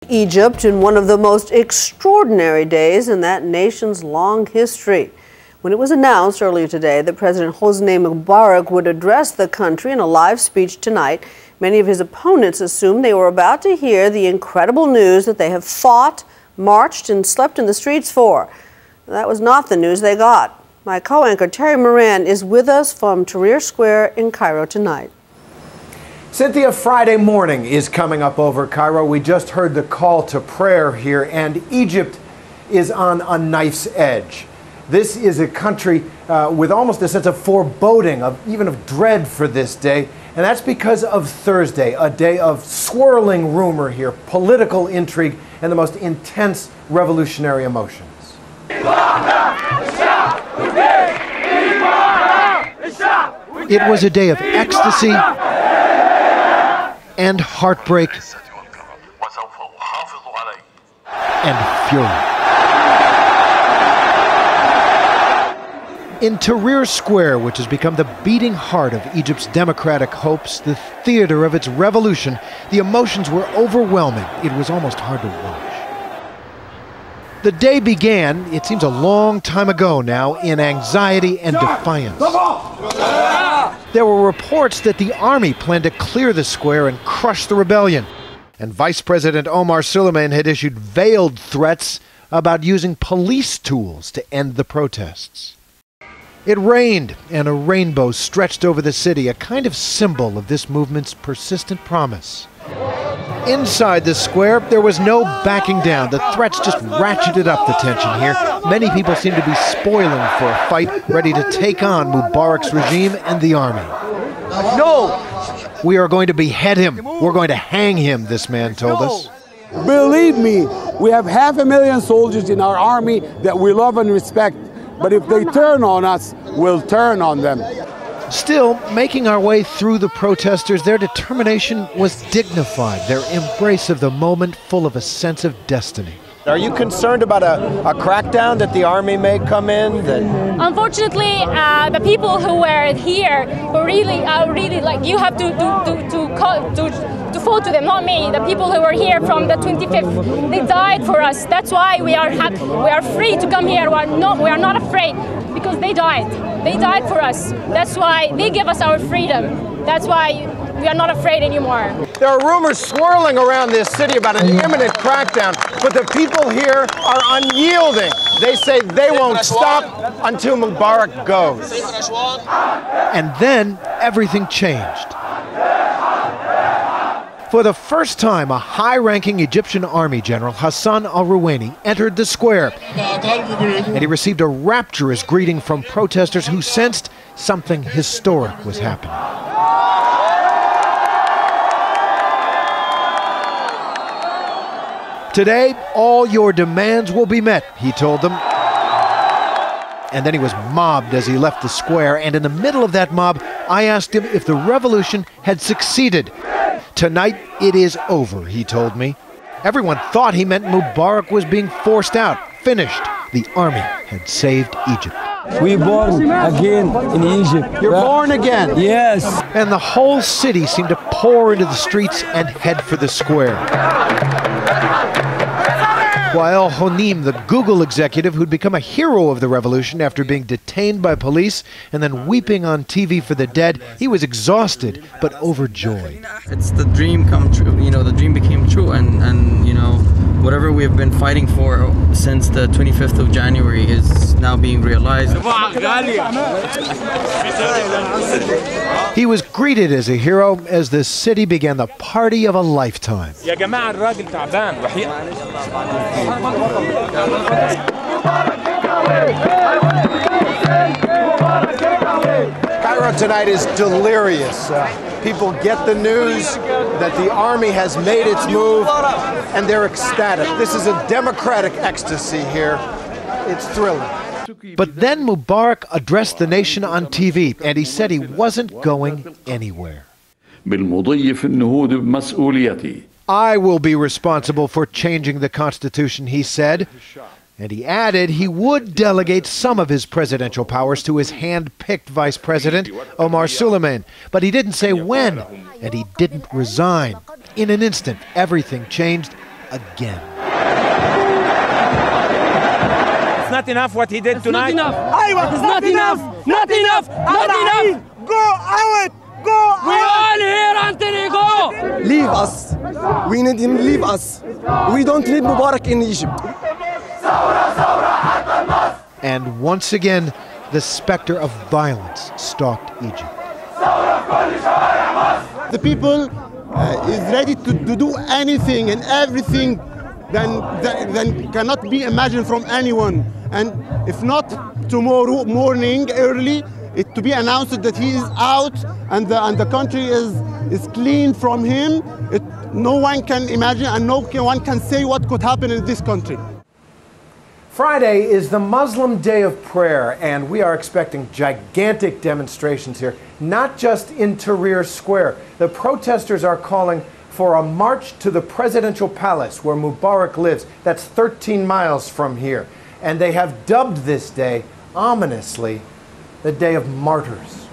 Egypt in one of the most extraordinary days in that nation's long history. When it was announced earlier today that President Hosni Mubarak would address the country in a live speech tonight, many of his opponents assumed they were about to hear the incredible news that they have fought, marched, and slept in the streets for. That was not the news they got. My co-anchor Terry Moran is with us from Tahrir Square in Cairo tonight. Cynthia, Friday morning is coming up over Cairo. We just heard the call to prayer here, and Egypt is on a knife's edge. This is a country with almost a sense of foreboding, even of dread for this day, and that's because of Thursday, a day of swirling rumor here, political intrigue, and the most intense revolutionary emotions. It was a day of ecstasy and heartbreak and fury. In Tahrir Square, which has become the beating heart of Egypt's democratic hopes, the theater of its revolution, the emotions were overwhelming. It was almost hard to watch. The day began, it seems a long time ago now, in anxiety and defiance. There were reports that the army planned to clear the square and crush the rebellion. And Vice President Omar Suleiman had issued veiled threats about using police tools to end the protests. It rained, and a rainbow stretched over the city, a kind of symbol of this movement's persistent promise. Inside the square, there was no backing down. The threats just ratcheted up the tension here. Many people seemed to be spoiling for a fight, ready to take on Mubarak's regime and the army. No! We are going to behead him. We're going to hang him, this man told us. Believe me, we have 500,000 soldiers in our army that we love and respect. But if they turn on us, we'll turn on them. Still, making our way through the protesters, their determination was dignified, their embrace of the moment full of a sense of destiny. Are you concerned about a crackdown that the army may come in? Unfortunately, the people who were here were really like, you have to fall to them, not me. The people who were here from the 25th, they died for us. That's why we are happy. We are free to come here. We are not afraid because they died. They died for us. That's why they give us our freedom. That's why we are not afraid anymore. There are rumors swirling around this city about an imminent crackdown, but the people here are unyielding. They say they won't stop until Mubarak goes. And then everything changed. For the first time, a high-ranking Egyptian army general, Hassan al-Rouhani, entered the square. And he received a rapturous greeting from protesters who sensed something historic was happening. Today, all your demands will be met, he told them. And then he was mobbed as he left the square, and in the middle of that mob, I asked him if the revolution had succeeded. Tonight, it is over, he told me. Everyone thought he meant Mubarak was being forced out, finished. The army had saved Egypt. We born again in Egypt. You're born again? Yes. And the whole city seemed to pour into the streets and head for the square. Wael Honim, the Google executive who'd become a hero of the revolution after being detained by police and then weeping on TV for the dead, he was exhausted but overjoyed. It's the dream come true. You know, the dream became true, and you know, whatever we have been fighting for since the 25th of January is now being realized. He was greeted as a hero as the city began the party of a lifetime. Cairo tonight is delirious. People get the news that the army has made its move, and they're ecstatic. This is a democratic ecstasy here. It's thrilling. But then Mubarak addressed the nation on TV, and he said he wasn't going anywhere. I will be responsible for changing the Constitution, he said. And he added he would delegate some of his presidential powers to his hand-picked vice president, Omar Suleiman. But he didn't say when, and he didn't resign. In an instant, everything changed again. It's not enough what he did tonight. Not enough. It's not enough. Not enough. Not enough. Go out. Go out. We all here until he go. Leave us. We need him. Leave us. We don't need Mubarak in Egypt. And once again, the specter of violence stalked Egypt. The people is ready to do anything and everything that cannot be imagined from anyone. And if not tomorrow morning early, it to be announced that he is out and the country is clean from him. No one can imagine and no one can say what could happen in this country. Friday is the Muslim Day of Prayer, and we are expecting gigantic demonstrations here, not just in Tahrir Square. The protesters are calling for a march to the presidential palace where Mubarak lives. That's 13 miles from here. And they have dubbed this day, ominously, the Day of Martyrs.